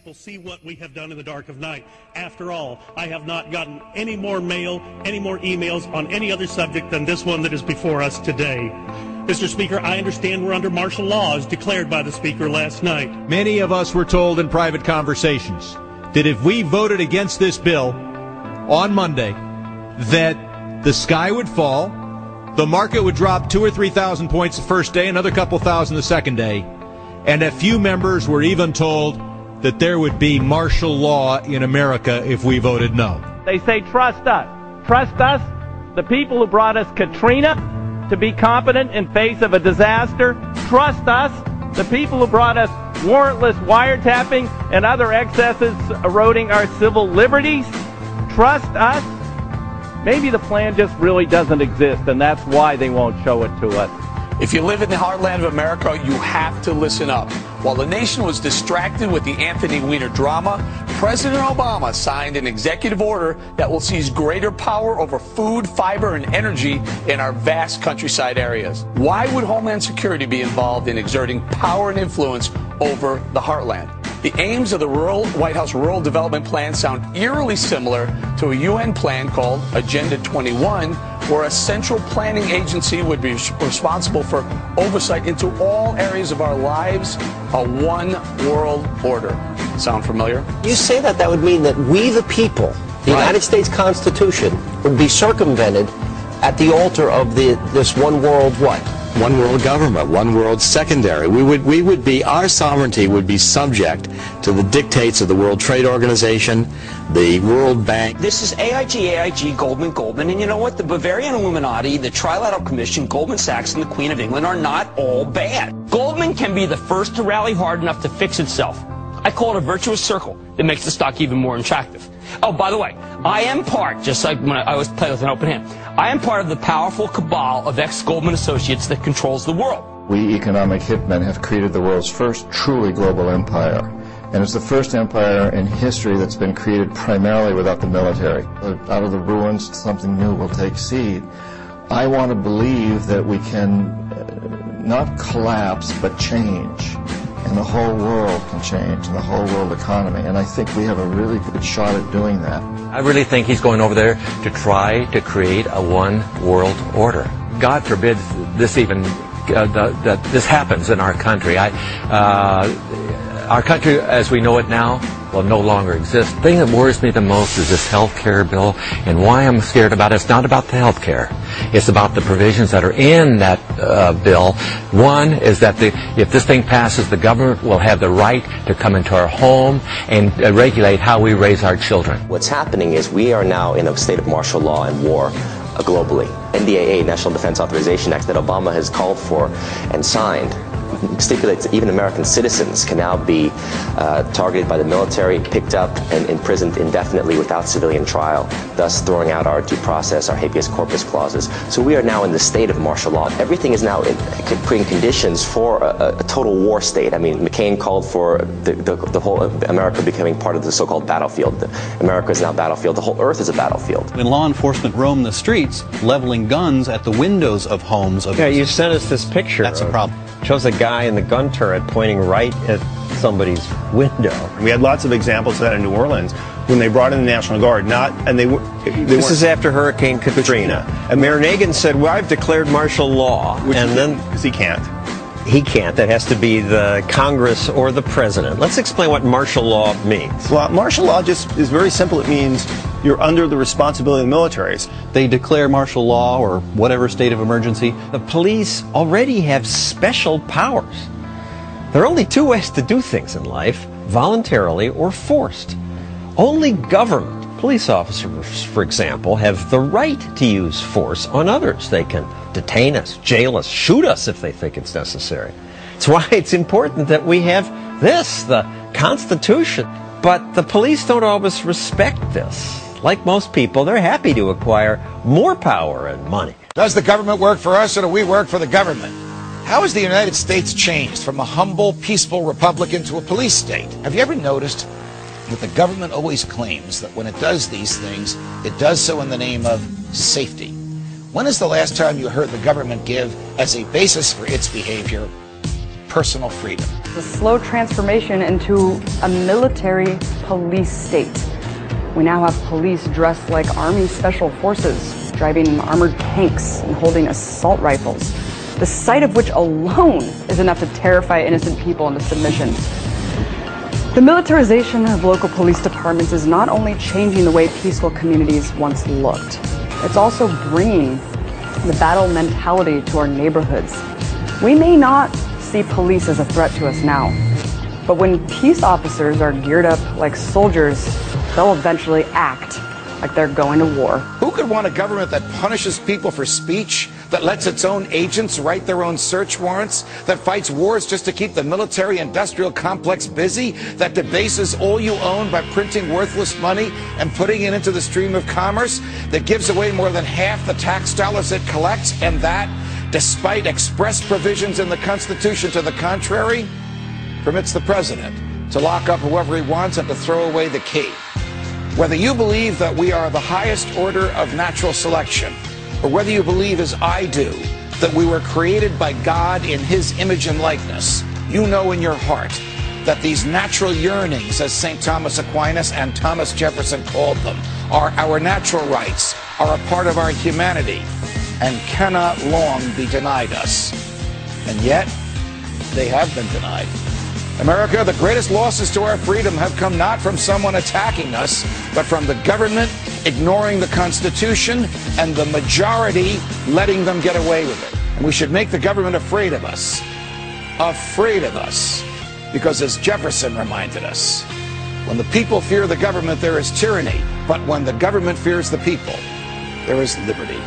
people see what we have done in the dark of night. After all, I have not gotten any more mail, any more emails on any other subject than this one that is before us today. Mr. Speaker, I understand we're under martial law as declared by the Speaker last night. Many of us were told in private conversations that if we voted against this bill on Monday, that the sky would fall, the market would drop 2,000 or 3,000 points the first day, another couple thousand the second day, and a few members were even told that there would be martial law in America if we voted no. They say trust us. Trust us, the people who brought us Katrina, to be competent in face of a disaster. Trust us, the people who brought us warrantless wiretapping and other excesses eroding our civil liberties. Trust us. Maybe the plan just really doesn't exist, and that's why they won't show it to us. If you live in the heartland of America, you have to listen up. While the nation was distracted with the Anthony Weiner drama, President Obama signed an executive order that will seize greater power over food, fiber, and energy in our vast countryside areas. Why would Homeland Security be involved in exerting power and influence over the heartland? The aims of the White House Rural Development Plan sound eerily similar to a UN plan called Agenda 21, where a central planning agency would be responsible for oversight into all areas of our lives, a one world order. Sound familiar? You say that would mean that we the people, the United States Constitution, would be circumvented at the altar of this one world what? One world government, one world secondary. Our sovereignty would be subject to the dictates of the World Trade Organization, the World Bank. This is AIG, Goldman, and you know what? The Bavarian Illuminati, the Trilateral Commission, Goldman Sachs, and the Queen of England are not all bad. Goldman can be the first to rally hard enough to fix itself. I call it a virtuous circle that makes the stock even more attractive. Oh, by the way, I am part, just like when I always play with an open hand, I am part of the powerful cabal of ex-Goldman associates that controls the world. We economic hitmen have created the world's first truly global empire. And it's the first empire in history that's been created primarily without the military. Out of the ruins, something new will take seed. I want to believe that we can not collapse, but change. And the whole world can change, and the whole world economy. And I think we have a really good shot at doing that. I really think he's going over there to try to create a one world order. God forbid this even that this happens in our country. Our country, as we know it now, will no longer exist. The thing that worries me the most is this health care bill, and why I'm scared about it. It's not about the health care. It's about the provisions that are in that bill. One is that if this thing passes, the government will have the right to come into our home and regulate how we raise our children. What's happening is we are now in a state of martial law and war globally. NDAA, National Defense Authorization Act, that Obama has called for and signed, stipulates that even American citizens can now be targeted by the military, picked up, and imprisoned indefinitely without civilian trial, thus throwing out our due process, our habeas corpus clauses. So we are now in the state of martial law. Everything is now creating conditions for a total war state. I mean, McCain called for the whole of America becoming part of the so-called battlefield. America is now a battlefield. The whole earth is a battlefield. When law enforcement roam the streets, leveling guns at the windows of homes. Yeah, you sent us this picture. That's a problem. Shows a guy in the gun turret pointing right at somebody's window. We had lots of examples of that in New Orleans when they brought in the National Guard. This is after Hurricane Katrina. And Mayor Nagin said, "Well, I've declared martial law," because he can't. He can't. That has to be the Congress or the president. Let's explain what martial law means. Well, martial law just is very simple. It means you're under the responsibility of the militaries. They declare martial law or whatever state of emergency. The police already have special powers. There are only two ways to do things in life: voluntarily or forced. Only government police officers, for example, have the right to use force on others. They can detain us, jail us, shoot us if they think it's necessary. That's why it's important that we have this, the Constitution. But the police don't always respect this. Like most people, they're happy to acquire more power and money. Does the government work for us, or do we work for the government? How has the United States changed from a humble, peaceful republic into a police state? Have you ever noticed that the government always claims that when it does these things, it does so in the name of safety? When is the last time you heard the government give, as a basis for its behavior, personal freedom? The slow transformation into a military police state. We now have police dressed like Army Special Forces, driving armored tanks and holding assault rifles, the sight of which alone is enough to terrify innocent people into submission. The militarization of local police departments is not only changing the way peaceful communities once looked, it's also bringing the battle mentality to our neighborhoods. We may not see police as a threat to us now, but when peace officers are geared up like soldiers, they'll eventually act like they're going to war. Who could want a government that punishes people for speech, that lets its own agents write their own search warrants, that fights wars just to keep the military-industrial complex busy, that debases all you own by printing worthless money and putting it into the stream of commerce, that gives away more than half the tax dollars it collects, and that, despite express provisions in the Constitution to the contrary, permits the president to lock up whoever he wants and to throw away the key? Whether you believe that we are the highest order of natural selection, or whether you believe, as I do, that we were created by God in His image and likeness, you know in your heart that these natural yearnings, as St. Thomas Aquinas and Thomas Jefferson called them, are our natural rights, are a part of our humanity, and cannot long be denied us. And yet, they have been denied. America, the greatest losses to our freedom have come not from someone attacking us, but from the government ignoring the Constitution and the majority letting them get away with it. And we should make the government afraid of us. Afraid of us. Because as Jefferson reminded us, when the people fear the government, there is tyranny. But when the government fears the people, there is liberty.